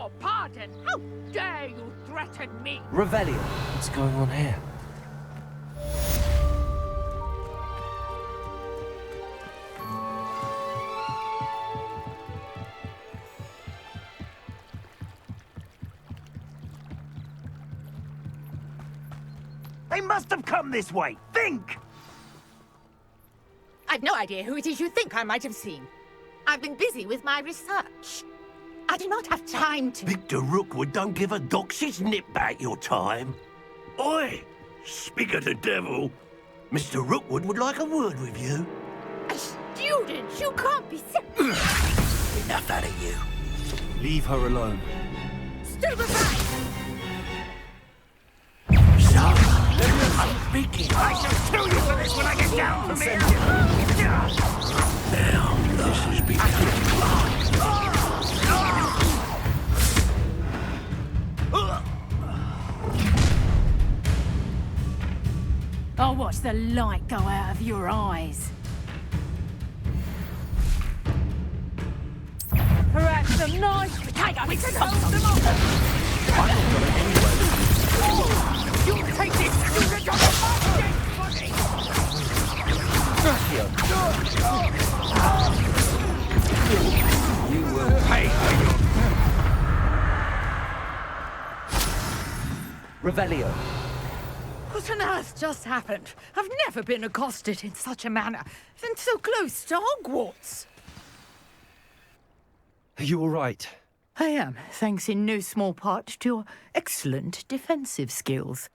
your pardon. How dare you threaten me? Revelio. What's going on here? They must have come this way. Think! I've no idea who it is you think I might have seen. I've been busy with my research. I do not have time to... Victor Rookwood don't give a doxy's nip back your time. Oi! Speak of the devil. Mr. Rookwood would like a word with you. A student? You can't be sick. Enough out of you. Leave her alone. Stupefy! So, I'm speaking. I shall kill you for this when I get down from here. Now, this is becoming... I'll watch the light go out of your eyes. Perhaps some nice potato we can hold them off. I'm not going anywhere with you. You take this student on the market for me! You will pay for your... Revelio. What on earth just happened? I've never been accosted in such a manner, and so close to Hogwarts. Are you all right? I am, thanks in no small part to your excellent defensive skills.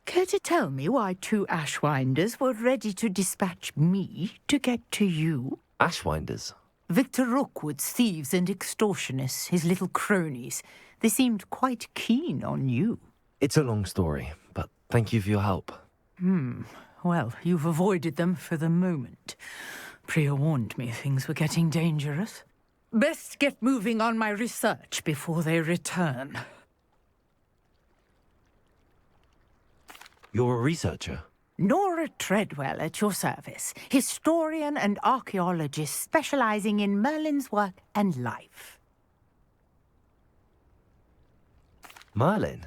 Care to tell me why two Ashwinders were ready to dispatch me to get to you? Ashwinders. Victor Rookwood's thieves and extortionists, his little cronies. They seemed quite keen on you. It's a long story, but thank you for your help. Well, you've avoided them for the moment. Priya warned me things were getting dangerous. Best get moving on my research before they return. You're a researcher? Nora Treadwell at your service, historian and archaeologist specializing in Merlin's work and life. Merlin?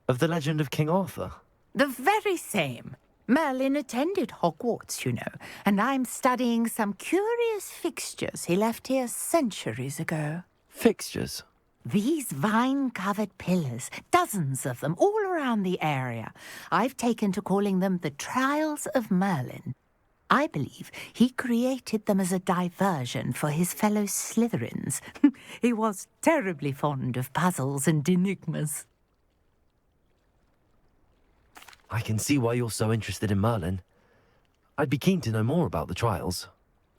Of the legend of King Arthur? The very same. Merlin attended Hogwarts, you know, and I'm studying some curious fixtures he left here centuries ago. Fixtures? These vine-covered pillars, dozens of them, all around the area. I've taken to calling them the Trials of Merlin. I believe he created them as a diversion for his fellow Slytherins. He was terribly fond of puzzles and enigmas. I can see why you're so interested in Merlin. I'd be keen to know more about the trials.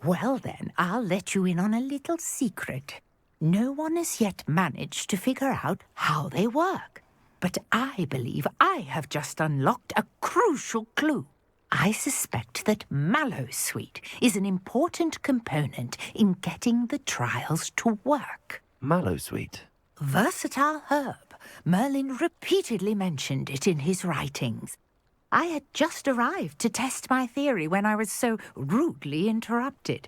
Well then, I'll let you in on a little secret. No one has yet managed to figure out how they work. But I believe I have just unlocked a crucial clue. I suspect that Mallowsweet is an important component in getting the trials to work. Mallowsweet? Versatile herb. Merlin repeatedly mentioned it in his writings. I had just arrived to test my theory when I was so rudely interrupted.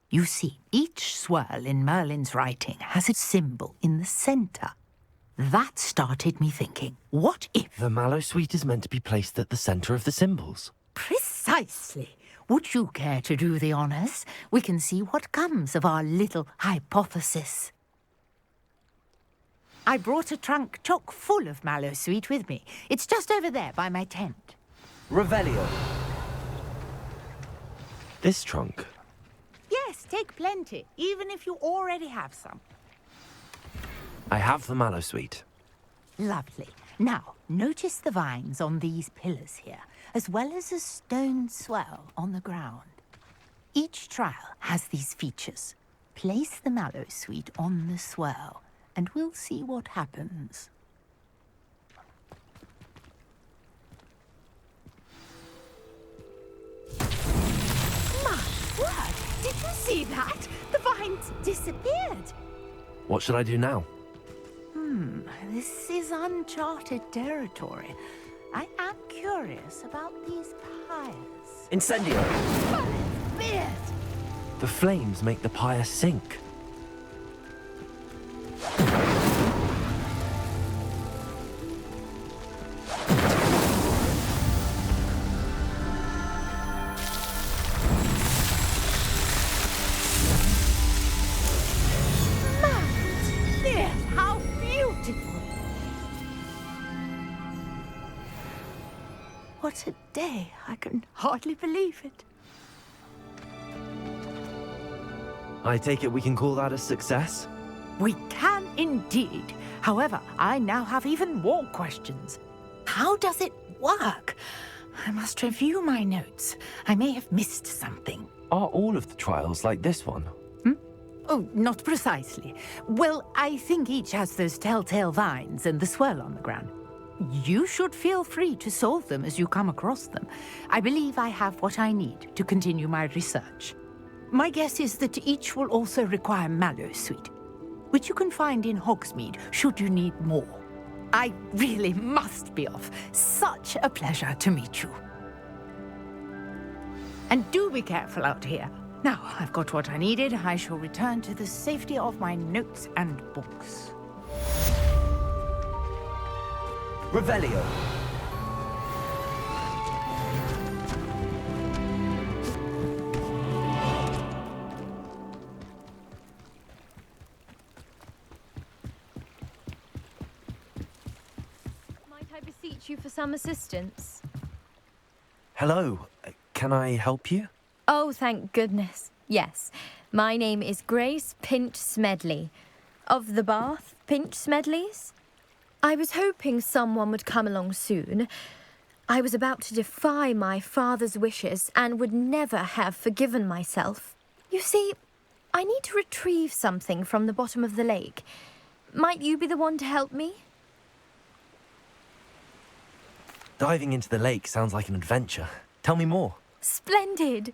You see, each swirl in Merlin's writing has a symbol in the center. That started me thinking, what if... The Mallowsweet is meant to be placed at the center of the symbols. Precisely. Would you care to do the honors? We can see what comes of our little hypothesis. I brought a trunk chock full of Mallowsweet with me. It's just over there by my tent. Revelio. This trunk? Yes, take plenty, even if you already have some. I have the Mallowsweet. Lovely. Now, notice the vines on these pillars here, as well as a stone swell on the ground. Each trial has these features. Place the Mallowsweet on the swell, and we'll see what happens. My word! Did you see that? The vines disappeared. What should I do now? This is uncharted territory. I am curious about these pyres. Incendio! But it's weird. The flames make the pyre sink. what a day. I can hardly believe it. I take it we can call that a success? We can indeed. However, I now have even more questions. How does it work? I must review my notes. I may have missed something. Are all of the trials like this one? Oh, not precisely. Well, I think each has those telltale vines and the swirl on the ground. You should feel free to solve them as you come across them. I believe I have what I need to continue my research. My guess is that each will also require Mallow Suite, which you can find in Hogsmeade should you need more. I really must be off. Such a pleasure to meet you. And do be careful out here. Now, I've got what I needed. I shall return to the safety of my notes and books. Revelio. Might I beseech you for some assistance? Hello. Can I help you? Oh, thank goodness. Yes. My name is Grace Pinch Smedley. Of the Bath Pinch Smedleys? I was hoping someone would come along soon. I was about to defy my father's wishes and would never have forgiven myself. You see, I need to retrieve something from the bottom of the lake. Might you be the one to help me? Diving into the lake sounds like an adventure. Tell me more. Splendid!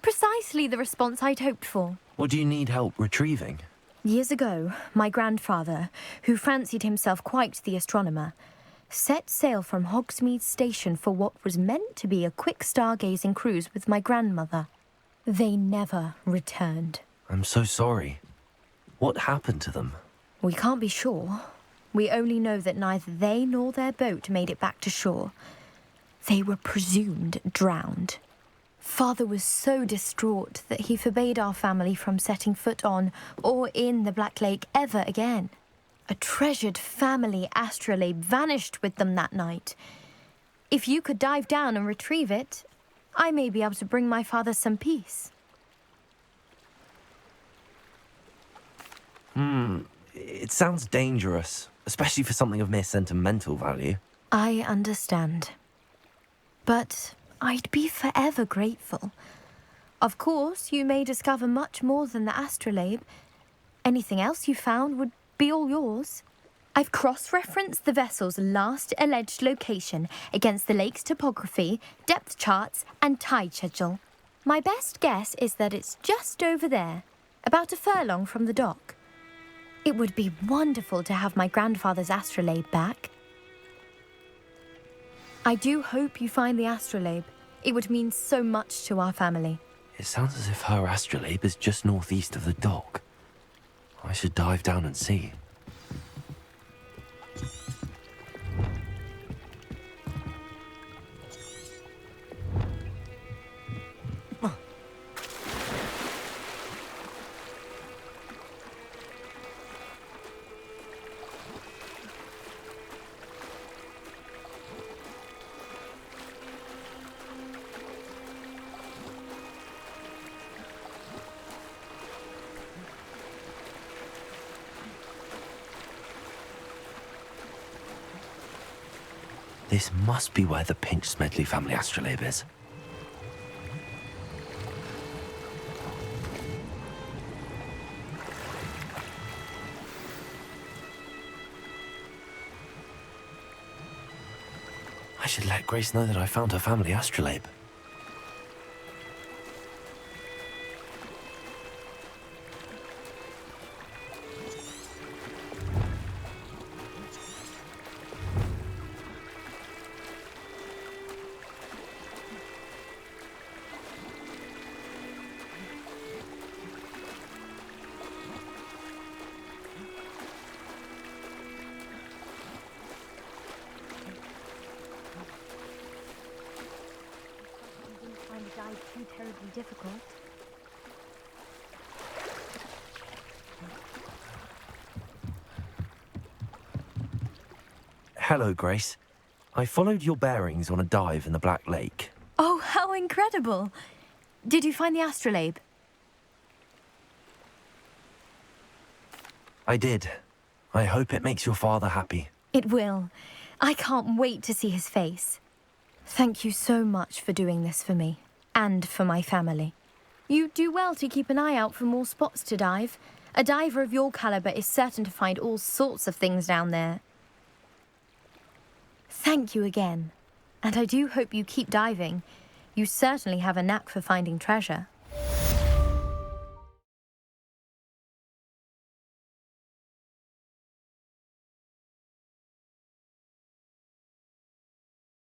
Precisely the response I'd hoped for. What do you need help retrieving? Years ago, my grandfather, who fancied himself quite the astronomer, set sail from Hogsmeade Station for what was meant to be a quick stargazing cruise with my grandmother. They never returned. I'm so sorry. What happened to them? We can't be sure. We only know that neither they nor their boat made it back to shore. They were presumed drowned. Father was so distraught that he forbade our family from setting foot on or in the Black Lake ever again. A treasured family astrolabe vanished with them that night. If you could dive down and retrieve it, I may be able to bring my father some peace. It sounds dangerous, especially for something of mere sentimental value. I understand. But I'd be forever grateful. Of course, you may discover much more than the astrolabe. Anything else you found would be all yours. I've cross-referenced the vessel's last alleged location against the lake's topography, depth charts, and tide schedule. My best guess is that it's just over there, about a furlong from the dock. It would be wonderful to have my grandfather's astrolabe back. I do hope you find the astrolabe. It would mean so much to our family. It sounds as if her astrolabe is just northeast of the dock. I should dive down and see. This must be where the Pinch Smedley family astrolabe is. I should let Grace know that I found her family astrolabe. Find the dive too terribly difficult. Hello, Grace. I followed your bearings on a dive in the Black Lake. Oh, how incredible! Did you find the astrolabe? I did. I hope it makes your father happy. It will. I can't wait to see his face. Thank you so much for doing this for me, and for my family. You do well to keep an eye out for more spots to dive. A diver of your caliber is certain to find all sorts of things down there. Thank you again, and I do hope you keep diving. You certainly have a knack for finding treasure.